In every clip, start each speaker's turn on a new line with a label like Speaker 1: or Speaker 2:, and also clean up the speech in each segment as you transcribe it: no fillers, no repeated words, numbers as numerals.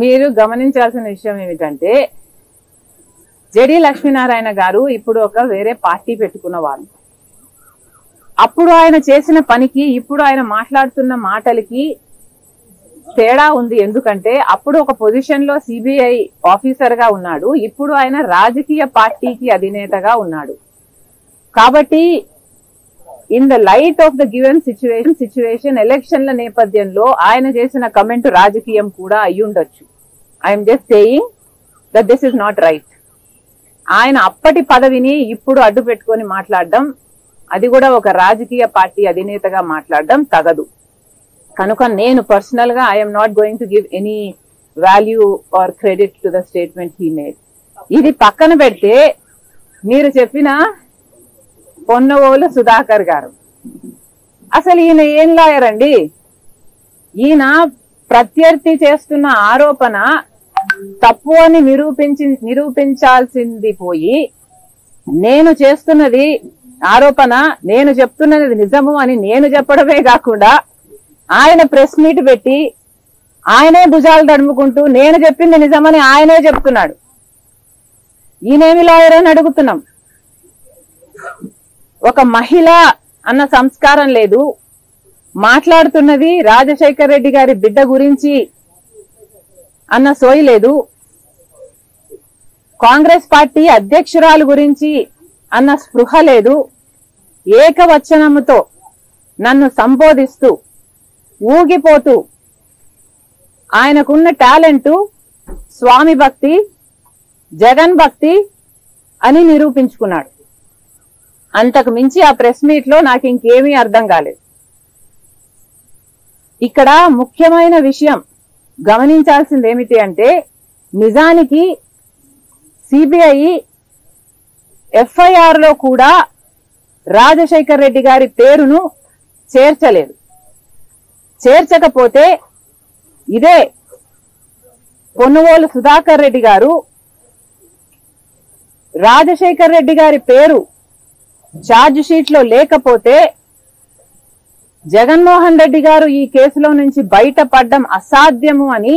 Speaker 1: మీరు గమనించాల్సిన విషయం ఏమిటంటే జెడి లక్ష్మీనారాయణ గారు ఇప్పుడు ఒక వేరే పార్టీ పెట్టుకున్న వాళ్ళు. అప్పుడు ఆయన చేసిన పనికి ఇప్పుడు ఆయన మాట్లాడుతున్న మాటలకి తేడా ఉంది. ఎందుకంటే అప్పుడు ఒక పొజిషన్ లో సిబిఐ ఆఫీసర్ గా ఉన్నాడు, ఇప్పుడు ఆయన రాజకీయ పార్టీకి అధినేతగా ఉన్నాడు. కాబట్టి in the light of the given situation ఎలక్షన్ల నేపథ్యంలో ఆయన చేసిన కమెంట్ రాజకీయం కూడా అయ్యుండొచ్చు. I'm just saying that this is not right. ఆయన అప్పటి పదవిని ఇప్పుడు అడ్డు పెట్టుకొని మాట్లాడడం, అది కూడా ఒక రాజకీయ పార్టీ అధినేతగా మాట్లాడడం తగదు. కనుక నేను పర్సనల్ గా I'm not going to give any value or credit to the statement he made. ఇది పక్కన పెడితే మీరు చెప్పిన పొన్నవోలు సుధాకర్ గారు, అసలు ఈయన ఏం లాయర్ అండి? ఈయన ప్రత్యర్థి చేస్తున్న ఆరోపణ తప్పు అని నిరూపించాల్సింది పోయి, నేను చేస్తున్నది ఆరోపణ, నేను చెప్తున్నది నిజము అని నేను చెప్పడమే కాకుండా ఆయన ప్రెస్ మీట్ పెట్టి ఆయనే భుజాలు తడుముకుంటూ నేను చెప్పింది నిజమని ఆయనే చెప్తున్నాడు. ఈయనేమి లాయర్ అని అడుగుతున్నాం. ఒక మహిళ అన్న సంస్కారం లేదు, మాట్లాడుతున్నది రాజశేఖర్ రెడ్డి గారి బిడ్డ గురించి అన్న సోయి లేదు, కాంగ్రెస్ పార్టీ అధ్యక్షురాలు గురించి అన్న స్పృహ లేదు. ఏకవచనముతో నన్ను సంబోధిస్తూ ఊగిపోతూ ఆయనకున్న టాలెంట్ స్వామి భక్తి, జగన్ భక్తి అని నిరూపించుకున్నాడు. అంతకు మించి ఆ ప్రెస్ మీట్ లో నాకు ఇంకేమీ అర్థం కాలేదు. ఇక్కడ ముఖ్యమైన విషయం గమనించాల్సింది ఏమిటి అంటే, నిజానికి సిబిఐ ఎఫ్ఐఆర్ లో కూడా రాజశేఖర్ రెడ్డి గారి పేరును చేర్చలేదు. చేర్చకపోతే ఇదే పొన్నవోలు సుధాకర్ రెడ్డి గారు రాజశేఖర్ రెడ్డి గారి పేరు ఛార్జ్ షీట్ లో లేకపోతే జగన్మోహన్ రెడ్డి గారు ఈ కేసులో నుంచి బయటపడడం అసాధ్యము అని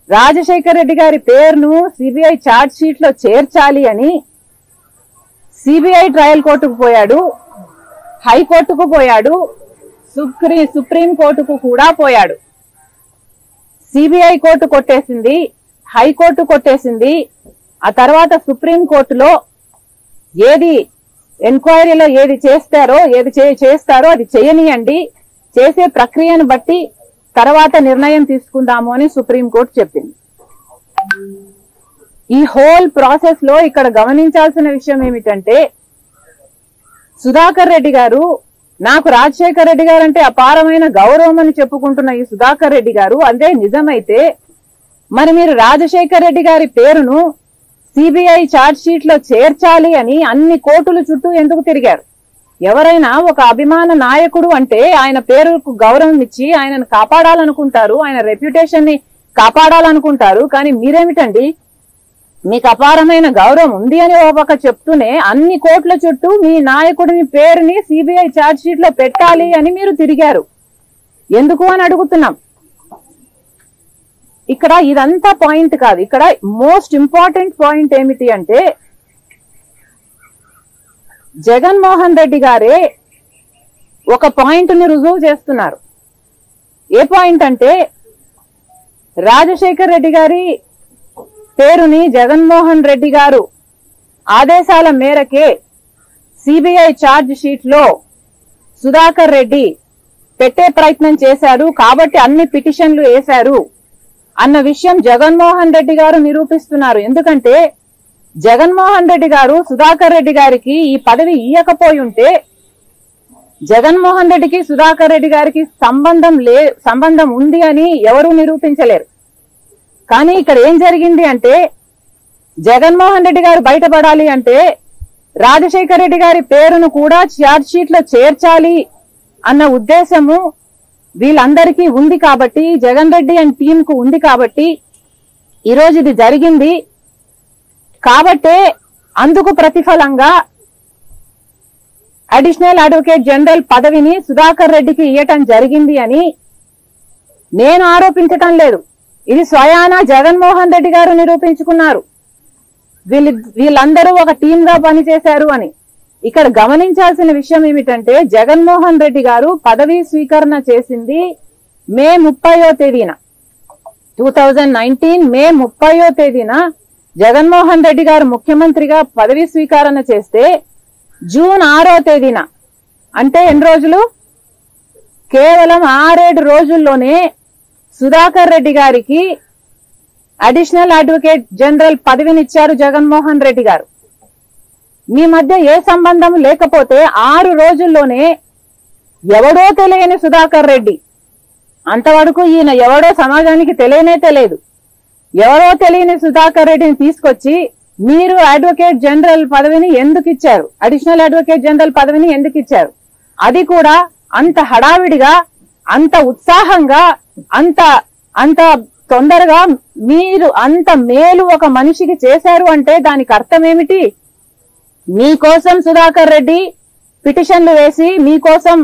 Speaker 1: రాజశేఖర్ రెడ్డి గారి పేరును సిబిఐ ఛార్జ్ షీట్ లో చేర్చాలి అని సిబిఐ ట్రయల్ కోర్టుకు పోయాడు, హైకోర్టుకు పోయాడు, సుప్రీం కోర్టుకు కూడా పోయాడు. సిబిఐ కోర్టు కొట్టేసింది, హైకోర్టు కొట్టేసింది. ఆ తర్వాత సుప్రీం కోర్టులో ఏది ఎంక్వైరీలో ఏది చేస్తారో అది చేయనియండి, చేసే ప్రక్రియను బట్టి తర్వాత నిర్ణయం తీసుకుందాము అని సుప్రీంకోర్టు చెప్పింది. ఈ హోల్ ప్రాసెస్ లో ఇక్కడ గమనించాల్సిన విషయం ఏమిటంటే, సుధాకర్ రెడ్డి గారు, నాకు రాజశేఖర్ రెడ్డి గారు అంటే అపారమైన గౌరవం అని చెప్పుకుంటున్న ఈ సుధాకర్ రెడ్డి గారు అదే నిజమైతే మరి మీరు రాజశేఖర్ రెడ్డి గారి పేరును సిబిఐ ఛార్జ్ షీట్ లో చేర్చాలి అని అన్ని కోర్టుల చుట్టూ ఎందుకు తిరిగారు? ఎవరైనా ఒక అభిమాన నాయకుడు అంటే ఆయన పేరుకు గౌరవం ఇచ్చి ఆయనను కాపాడాలనుకుంటారు, ఆయన రెప్యుటేషన్ ని కాపాడాలనుకుంటారు. కానీ మీరేమిటండి, మీకు అపారమైన గౌరవం ఉంది అని ఒక చెప్తూనే అన్ని కోర్టుల చుట్టూ మీ నాయకుడిని పేరుని సిబిఐ ఛార్జ్ షీట్ లో పెట్టాలి అని మీరు తిరిగారు. ఎందుకు అని అడుగుతున్నాం. ఇక్కడ ఇదంతా పాయింట్ కాదు. ఇక్కడ మోస్ట్ ఇంపార్టెంట్ పాయింట్ ఏమిటి అంటే, జగన్మోహన్ రెడ్డి గారే ఒక పాయింట్ ని రుజువు చేస్తున్నారు. ఏ పాయింట్ అంటే, రాజశేఖర్ రెడ్డి గారి పేరుని జగన్మోహన్ రెడ్డి గారు ఆదేశాల మేరకే సిబిఐ ఛార్జ్ షీట్ లో సుధాకర్ రెడ్డి పెట్టే ప్రయత్నం చేశారు కాబట్టి అన్ని పిటిషన్లు వేశారు అన్న విషయం జగన్మోహన్ రెడ్డి గారు నిరూపిస్తున్నారు. ఎందుకంటే జగన్మోహన్ రెడ్డి గారు సుధాకర్ రెడ్డి గారికి ఈ పదవి ఇయ్యకపోయి ఉంటే జగన్మోహన్ రెడ్డికి సుధాకర్ రెడ్డి గారికి సంబంధం ఉంది అని ఎవరూ నిరూపించలేరు. కానీ ఇక్కడ ఏం జరిగింది అంటే, జగన్మోహన్ రెడ్డి గారు బయటపడాలి అంటే రాజశేఖర్ రెడ్డి గారి పేరును కూడా ఛార్జ్ షీట్ లో చేర్చాలి అన్న ఉద్దేశము వీళ్ళందరికీ ఉంది కాబట్టి, జగన్ రెడ్డి అండ్ టీం కు ఉంది కాబట్టి ఈరోజు ఇది జరిగింది. కాబట్టే అందుకు ప్రతిఫలంగా అడిషనల్ అడ్వకేట్ జనరల్ పదవిని సుధాకర్ రెడ్డికి ఇవ్వటం జరిగింది అని నేను ఆరోపించటం లేదు. ఇది స్వయానా జగన్మోహన్ రెడ్డి గారు నిరూపించుకున్నారు. వీళ్ళందరూ ఒక టీమ్ గా పనిచేశారు అని. ఇక్కడ గమనించాల్సిన విషయం ఏమిటంటే జగన్మోహన్ రెడ్డి గారు పదవీ స్వీకరణ చేసింది మే 30వ తేదీన 2019 మే 30వ తేదీన జగన్మోహన్ రెడ్డి గారు ముఖ్యమంత్రిగా పదవీ స్వీకరణ చేస్తే జూన్ 6వ తేదీన అంటే ఎన్ని రోజులు, కేవలం 6-7 రోజుల్లోనే సుధాకర్ రెడ్డి గారికి అడిషనల్ అడ్వకేట్ జనరల్ పదవినిచ్చారు జగన్మోహన్ రెడ్డి గారు. మీ మధ్య ఏ సంబంధం లేకపోతే 6 రోజుల్లోనే ఎవడో తెలియని సుధాకర్ రెడ్డి, అంతవరకు ఈయన ఎవడో సమాజానికి తెలియనే తెలియదు, ఎవరో తెలియని సుధాకర్ రెడ్డిని తీసుకొచ్చి మీరు అడ్వకేట్ జనరల్ పదవిని ఎందుకు ఇచ్చారు, అడిషనల్ అడ్వకేట్ జనరల్ పదవిని ఎందుకు ఇచ్చారు, అది కూడా అంత హడావిడిగా, అంత ఉత్సాహంగా, అంత తొందరగా మీరు అంత మేలు ఒక మనిషికి చేశారు అంటే దానికి అర్థం ఏమిటి? మీకోసం సుధాకర్ రెడ్డి పిటిషన్లు వేసి మీకోసం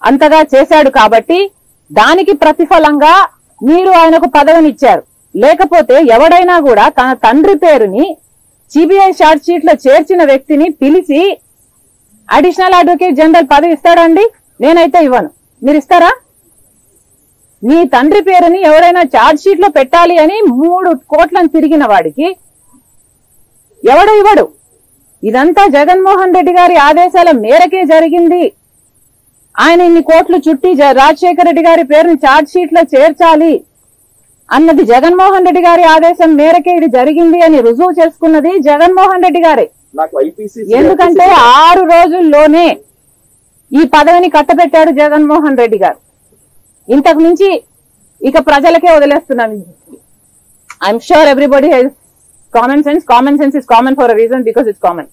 Speaker 1: అంతగా చేశాడు కాబట్టి దానికి ప్రతిఫలంగా మీరు ఆయనకు పదవినిచ్చారు. లేకపోతే ఎవడైనా కూడా తన తండ్రి పేరుని సిబిఐ షార్ట్ షీట్ లో చేర్చిన వ్యక్తిని పిలిచి అడిషనల్ అడ్వకేట్ జనరల్ పదవి ఇస్తాడండి? నేనైతే ఇవ్వను. మీరు ఇస్తారా? మీ తండ్రి పేరుని ఎవరైనా ఛార్జ్ షీట్ లో పెట్టాలి అని 3 కోట్లను తిరిగిన వాడికి ఎవడు ఇవ్వడు. ఇదంతా జగన్మోహన్ రెడ్డి గారి ఆదేశాల మేరకే జరిగింది. ఆయన ఇన్ని కోట్లు చుట్టి రాజశేఖర రెడ్డి గారి పేరుని ఛార్జ్ షీట్ లో చేర్చాలి అన్నది జగన్మోహన్ రెడ్డి గారి ఆదేశం మేరకే ఇది జరిగింది అని రుజువు చేసుకున్నది జగన్మోహన్ రెడ్డి గారే. ఎందుకంటే 6 రోజుల్లోనే ఈ పదవిని కట్టబెట్టాడు జగన్మోహన్ రెడ్డి గారు. ఇంతకు మించి ఇక ప్రజలకే వదిలేస్తున్నాం. I'm sure everybody has common sense. Common sense is common for a reason, because it's common.